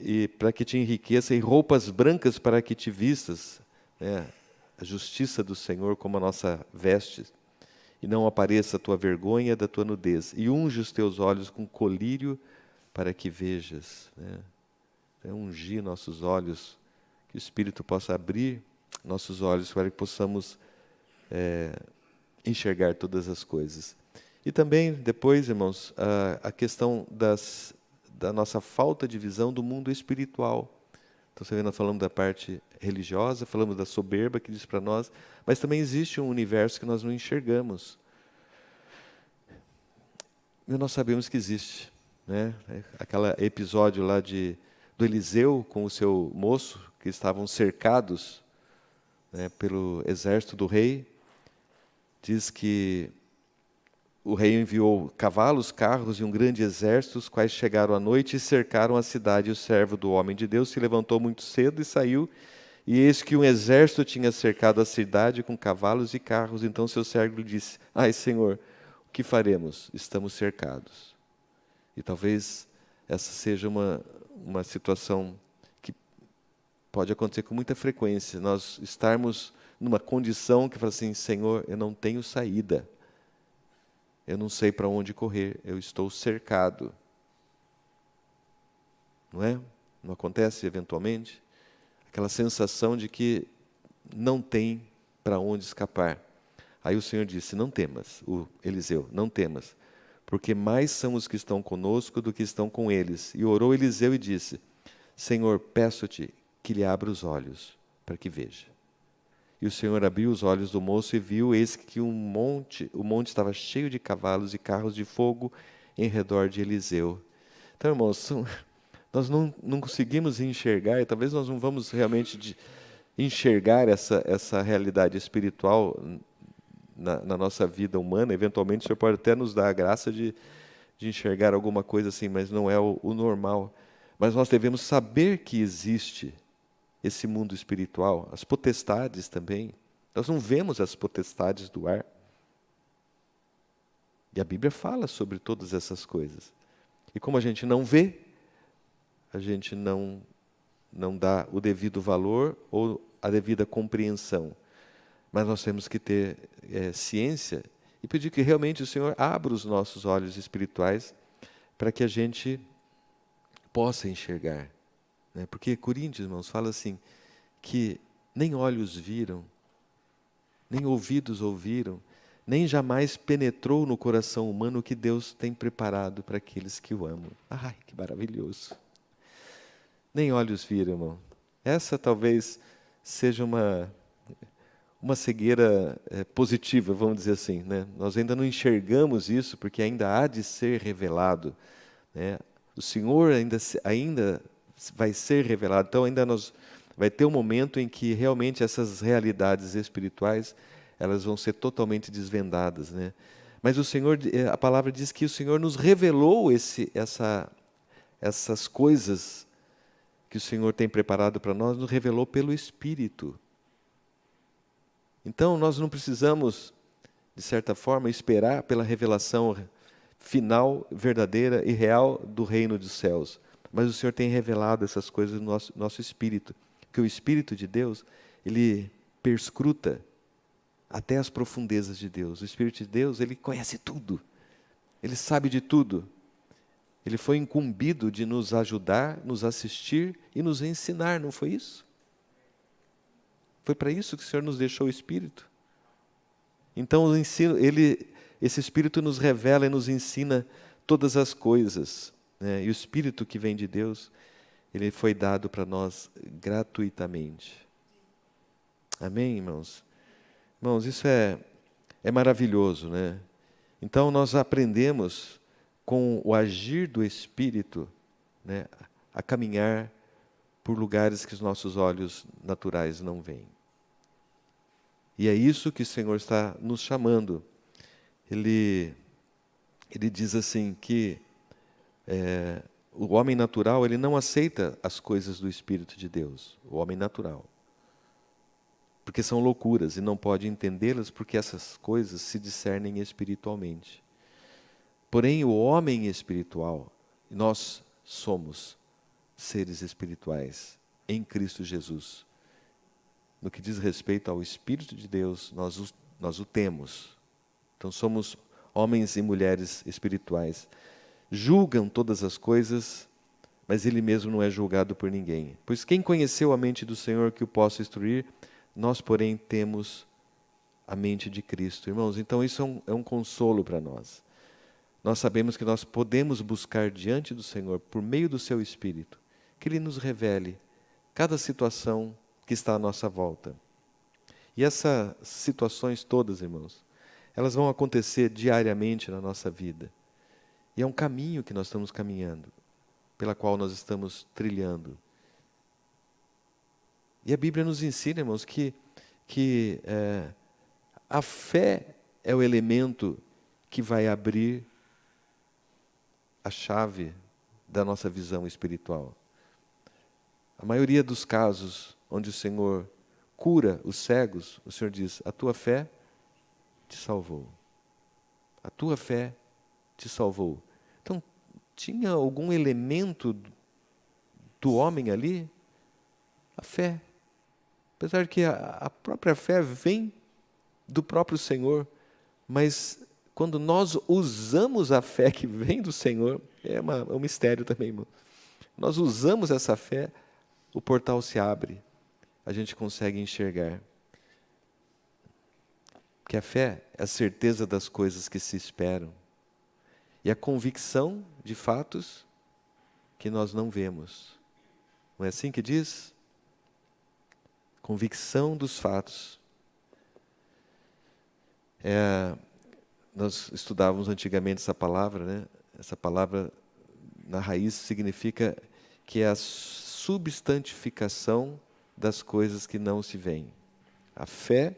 e para que te enriqueça, e roupas brancas para que te vistas, né, a justiça do Senhor como a nossa veste, e não apareça a tua vergonha da tua nudez, e unge os teus olhos com colírio para que vejas, né? É ungir nossos olhos, que o Espírito possa abrir nossos olhos para que possamos enxergar todas as coisas. E também, depois, irmãos, a questão da nossa falta de visão do mundo espiritual. Então, você vê, nós falamos da parte religiosa, falamos da soberba que diz para nós, mas também existe um universo que nós não enxergamos. E nós sabemos que existe, né? Aquele episódio lá do Eliseu com o seu moço, que estavam cercados, né, pelo exército do rei. Diz que o rei enviou cavalos, carros e um grande exército, os quais chegaram à noite e cercaram a cidade. E o servo do homem de Deus se levantou muito cedo e saiu, e eis que um exército tinha cercado a cidade com cavalos e carros. Então seu servo lhe disse: Ai, Senhor, o que faremos? Estamos cercados. E talvez essa seja uma situação que pode acontecer com muita frequência, nós estarmos numa condição que fala assim: Senhor, eu não tenho saída, eu não sei para onde correr, eu estou cercado. Não é? Não acontece eventualmente? Aquela sensação de que não tem para onde escapar. Aí o Senhor disse: não temas, o Eliseu, não temas, porque mais são os que estão conosco do que estão com eles. E orou Eliseu e disse: Senhor, peço-te que lhe abra os olhos, para que veja. E o Senhor abriu os olhos do moço e viu, eis que o monte estava cheio de cavalos e carros de fogo em redor de Eliseu. Então, irmãos, nós não conseguimos enxergar, e talvez nós não vamos realmente enxergar essa realidade espiritual na nossa vida humana. Eventualmente, o Senhor pode até nos dar a graça de enxergar alguma coisa assim, mas não é o normal. Mas nós devemos saber que existe esse mundo espiritual, as potestades também. Nós não vemos as potestades do ar. E a Bíblia fala sobre todas essas coisas. E como a gente não vê, a gente não dá o devido valor ou a devida compreensão. Mas nós temos que ter ciência e pedir que realmente o Senhor abra os nossos olhos espirituais para que a gente possa enxergar. Né? Porque Coríntios, irmãos, fala assim, que nem olhos viram, nem ouvidos ouviram, nem jamais penetrou no coração humano o que Deus tem preparado para aqueles que o amam. Ai, que maravilhoso! Nem olhos viram, irmão. Essa talvez seja uma cegueira positiva, vamos dizer assim, né? Nós ainda não enxergamos isso, porque ainda há de ser revelado, né? O Senhor ainda vai ser revelado. Então ainda vai ter um momento em que realmente essas realidades espirituais elas vão ser totalmente desvendadas, né? Mas o Senhor, a palavra diz que o Senhor nos revelou essas coisas que o Senhor tem preparado para nós, nos revelou pelo Espírito. Então nós não precisamos, de certa forma, esperar pela revelação final, verdadeira e real do reino dos céus. Mas o Senhor tem revelado essas coisas no nosso espírito. Porque o Espírito de Deus, ele perscruta até as profundezas de Deus. O Espírito de Deus, ele conhece tudo. Ele sabe de tudo. Ele foi incumbido de nos ajudar, nos assistir e nos ensinar, não foi isso? Foi para isso que o Senhor nos deixou o Espírito. Então, o ensino, esse Espírito nos revela e nos ensina todas as coisas, né? E o Espírito que vem de Deus, ele foi dado para nós gratuitamente. Amém, irmãos? Irmãos, isso é maravilhoso, né? Então, nós aprendemos com o agir do Espírito, né, a caminhar por lugares que os nossos olhos naturais não veem. E é isso que o Senhor está nos chamando. Ele diz assim que o homem natural ele não aceita as coisas do Espírito de Deus, o homem natural. Porque são loucuras e não pode entendê-las porque essas coisas se discernem espiritualmente. Porém, o homem espiritual, nós somos, seres espirituais em Cristo Jesus. No que diz respeito ao Espírito de Deus, nós o temos. Então somos homens e mulheres espirituais. Julgam todas as coisas, mas Ele mesmo não é julgado por ninguém. Pois quem conheceu a mente do Senhor que o possa instruir? Nós, porém, temos a mente de Cristo. Irmãos, então isso é um consolo para nós. Nós sabemos que nós podemos buscar diante do Senhor, por meio do Seu Espírito, que Ele nos revele cada situação que está à nossa volta. E essas situações todas, irmãos, elas vão acontecer diariamente na nossa vida. E é um caminho que nós estamos caminhando, pela qual nós estamos trilhando. E a Bíblia nos ensina, irmãos, que a fé é o elemento que vai abrir a chave da nossa visão espiritual. A maioria dos casos onde o Senhor cura os cegos, o Senhor diz: a tua fé te salvou. A tua fé te salvou. Então, tinha algum elemento do homem ali? A fé. Apesar de que a própria fé vem do próprio Senhor, mas quando nós usamos a fé que vem do Senhor, é um mistério também, irmão. Nós usamos essa fé, o portal se abre, a gente consegue enxergar. Porque a fé é a certeza das coisas que se esperam e a convicção de fatos que nós não vemos. Não é assim que diz? Convicção dos fatos. Nós estudávamos antigamente essa palavra, né? Essa palavra, na raiz, significa que é a substantificação das coisas que não se veem. A fé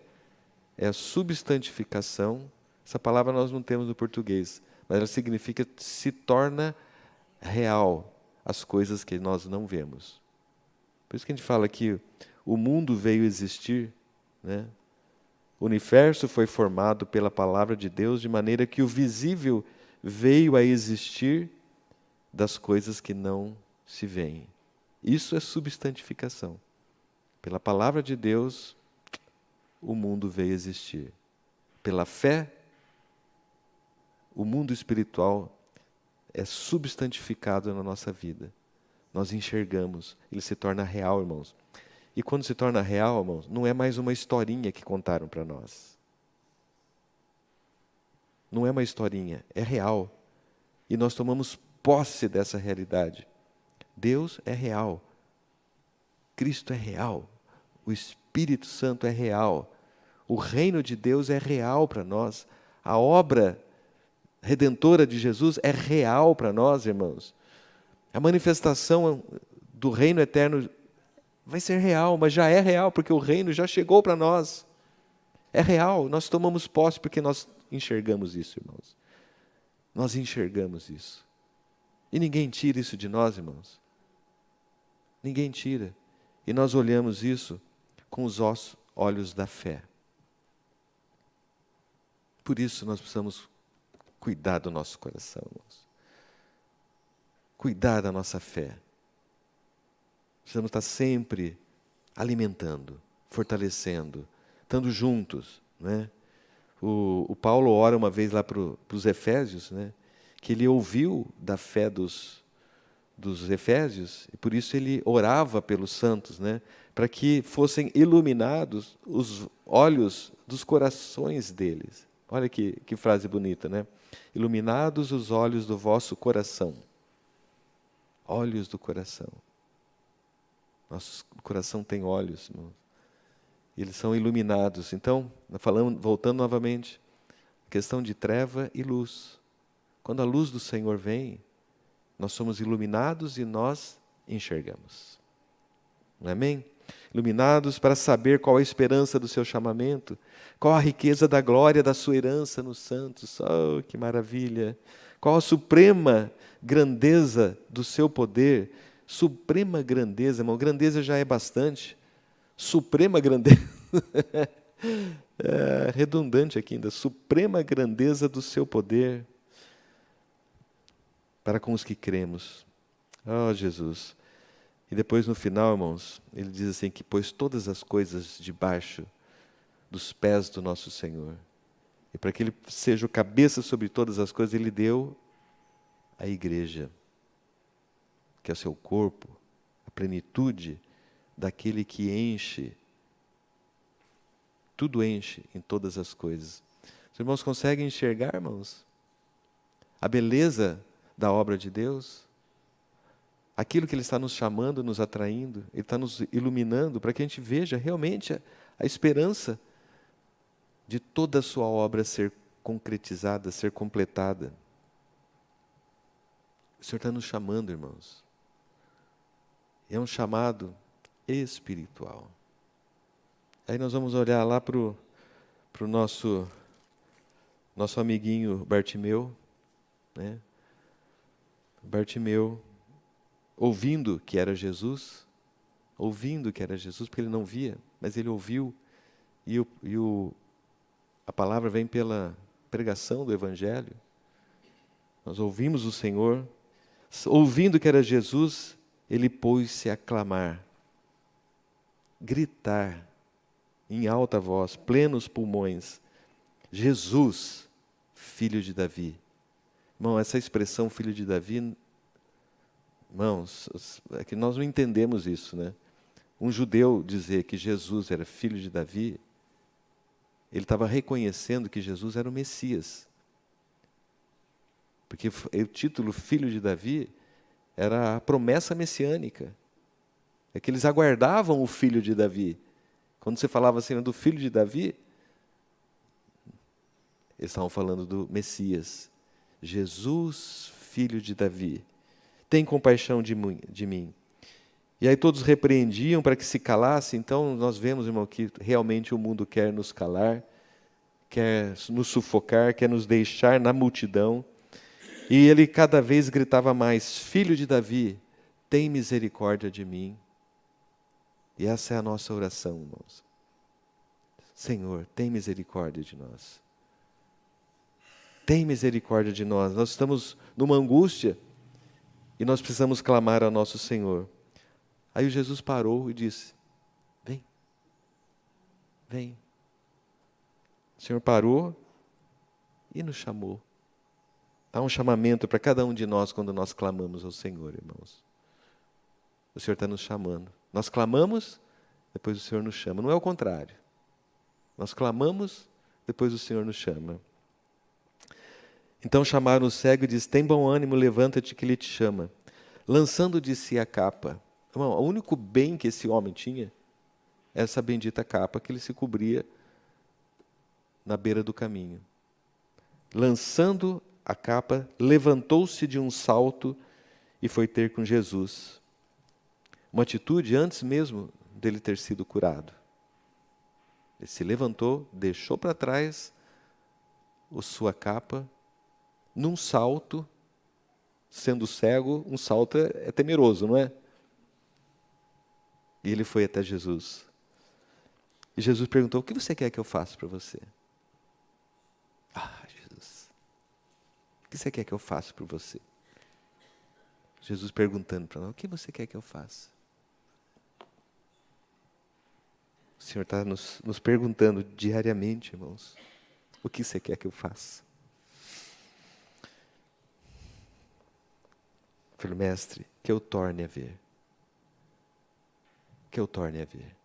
é a substantificação. Essa palavra nós não temos no português, mas ela significa que se torna real as coisas que nós não vemos. Por isso que a gente fala que o mundo veio existir, né? O universo foi formado pela palavra de Deus, de maneira que o visível veio a existir das coisas que não se veem. Isso é substantificação. Pela palavra de Deus, o mundo veio a existir. Pela fé, o mundo espiritual é substantificado na nossa vida. Nós enxergamos, ele se torna real, irmãos. E quando se torna real, irmãos, não é mais uma historinha que contaram para nós. Não é uma historinha, é real. E nós tomamos posse dessa realidade. Deus é real. Cristo é real. O Espírito Santo é real. O reino de Deus é real para nós. A obra redentora de Jesus é real para nós, irmãos. A manifestação do reino eterno vai ser real, mas já é real, porque o reino já chegou para nós. É real, nós tomamos posse porque nós enxergamos isso, irmãos. Nós enxergamos isso. E ninguém tira isso de nós, irmãos. Ninguém tira. E nós olhamos isso com os olhos da fé. Por isso nós precisamos cuidar do nosso coração, irmãos. Cuidar da nossa fé. Precisamos estar sempre alimentando, fortalecendo, estando juntos, né? O Paulo ora uma vez lá para os Efésios, né? Que ele ouviu da fé dos Efésios, e por isso ele orava pelos santos, né? Para que fossem iluminados os olhos dos corações deles. Olha que frase bonita, né? Iluminados os olhos do vosso coração. Olhos do coração. Nosso coração tem olhos, irmãos. Eles são iluminados. Então, voltando novamente, questão de treva e luz. Quando a luz do Senhor vem, nós somos iluminados e nós enxergamos. Amém? Iluminados para saber qual a esperança do seu chamamento, qual a riqueza da glória da sua herança nos santos. Oh, que maravilha! Qual a suprema grandeza do seu poder. Suprema grandeza, irmão. Grandeza já é bastante. Suprema grandeza. É redundante aqui ainda. Suprema grandeza do seu poder para com os que cremos. Oh, Jesus. E depois, no final, irmãos, ele diz assim, que pôs todas as coisas debaixo dos pés do nosso Senhor. E para que ele seja o cabeça sobre todas as coisas, ele deu a igreja, que é o seu corpo, a plenitude daquele que enche, tudo enche em todas as coisas. Os irmãos conseguem enxergar, irmãos, a beleza da obra de Deus? Aquilo que Ele está nos chamando, nos atraindo, Ele está nos iluminando para que a gente veja realmente a esperança de toda a sua obra ser concretizada, ser completada. O Senhor está nos chamando, irmãos. É um chamado espiritual. Aí nós vamos olhar lá para o nosso amiguinho Bartimeu, né? Bartimeu, ouvindo que era Jesus, porque ele não via, mas ele ouviu, a palavra vem pela pregação do Evangelho. Nós ouvimos o Senhor, ouvindo que era Jesus, ele pôs-se a clamar, gritar, em alta voz, plenos pulmões, Jesus, filho de Davi. Irmão, essa expressão filho de Davi, irmãos, é que nós não entendemos isso, né? Um judeu dizer que Jesus era filho de Davi, ele estava reconhecendo que Jesus era o Messias. Porque o título filho de Davi era a promessa messiânica. É que eles aguardavam o filho de Davi. Quando você falava assim do filho de Davi, eles estavam falando do Messias. Jesus, filho de Davi, tem compaixão de mim. E aí todos repreendiam para que se calasse. Então nós vemos, irmão, que realmente o mundo quer nos calar, quer nos sufocar, quer nos deixar na multidão. E ele cada vez gritava mais, filho de Davi, tem misericórdia de mim. E essa é a nossa oração, irmãos. Senhor, tem misericórdia de nós. Tem misericórdia de nós. Nós estamos numa angústia e nós precisamos clamar ao nosso Senhor. Aí Jesus parou e disse, vem, vem. O Senhor parou e nos chamou. Há um chamamento para cada um de nós quando nós clamamos ao Senhor, irmãos. O Senhor está nos chamando. Nós clamamos, depois o Senhor nos chama. Não é o contrário. Nós clamamos, depois o Senhor nos chama. Então chamaram o cego e disse, tem bom ânimo, levanta-te que ele te chama. Lançando de si a capa. Irmão, o único bem que esse homem tinha era essa bendita capa que ele se cobria na beira do caminho. Lançando a capa, levantou-se de um salto e foi ter com Jesus. Uma atitude antes mesmo dele ter sido curado. Ele se levantou, deixou para trás a sua capa, num salto, sendo cego, um salto é temeroso, não é? E ele foi até Jesus. E Jesus perguntou, o que você quer que eu faça para você? Ah, Jesus, o que você quer que eu faça por você? Jesus perguntando para nós, o que você quer que eu faça? O Senhor está nos perguntando diariamente, irmãos, o que você quer que eu faça? Eu falei, mestre, que eu torne a ver. Que eu torne a ver.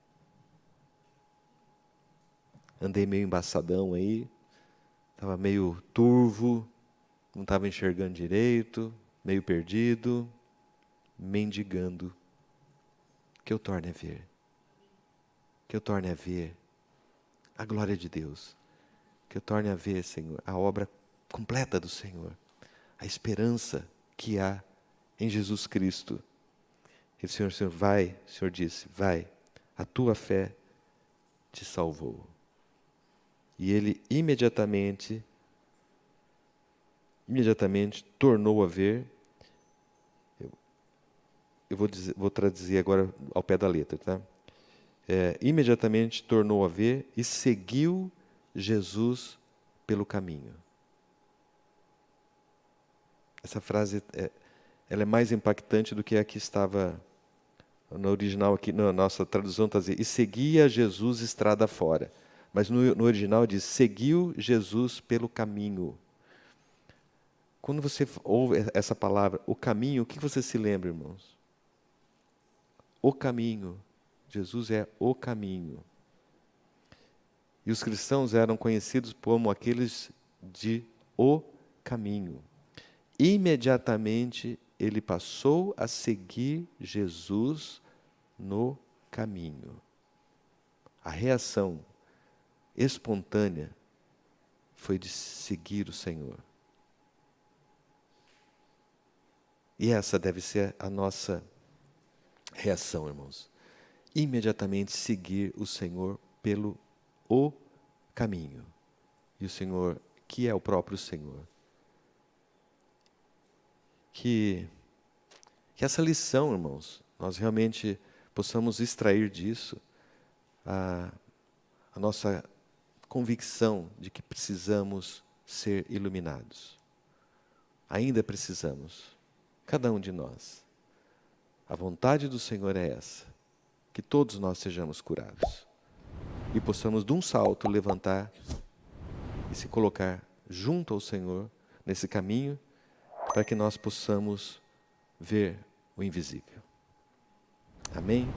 Andei meio embaçadão aí, estava meio turvo, não estava enxergando direito, meio perdido, mendigando. Que eu torne a ver. Que eu torne a ver a glória de Deus. Que eu torne a ver, Senhor, a obra completa do Senhor. A esperança que há em Jesus Cristo. E o Senhor, vai, o Senhor disse, vai, a tua fé te salvou. E ele imediatamente tornou a ver. Eu vou traduzir agora ao pé da letra, tá? Imediatamente tornou a ver e seguiu Jesus pelo caminho. Essa frase ela é mais impactante do que a que estava No original aqui, na nossa tradução está dizendo, e seguia Jesus estrada fora. Mas no original diz, seguiu Jesus pelo caminho. Quando você ouve essa palavra, o caminho, o que você se lembra, irmãos? O caminho. Jesus é o caminho. E os cristãos eram conhecidos como aqueles de o caminho. Imediatamente ele passou a seguir Jesus no caminho. A reação espontânea foi de seguir o Senhor. E essa deve ser a nossa reação, irmãos. Imediatamente seguir o Senhor pelo o caminho. E o Senhor, que é o próprio Senhor. Que essa lição, irmãos, nós realmente possamos extrair disso a nossa convicção de que precisamos ser iluminados. Ainda precisamos, cada um de nós. A vontade do Senhor é essa, que todos nós sejamos curados e possamos de um salto levantar e se colocar junto ao Senhor nesse caminho para que nós possamos ver o invisível. Amém?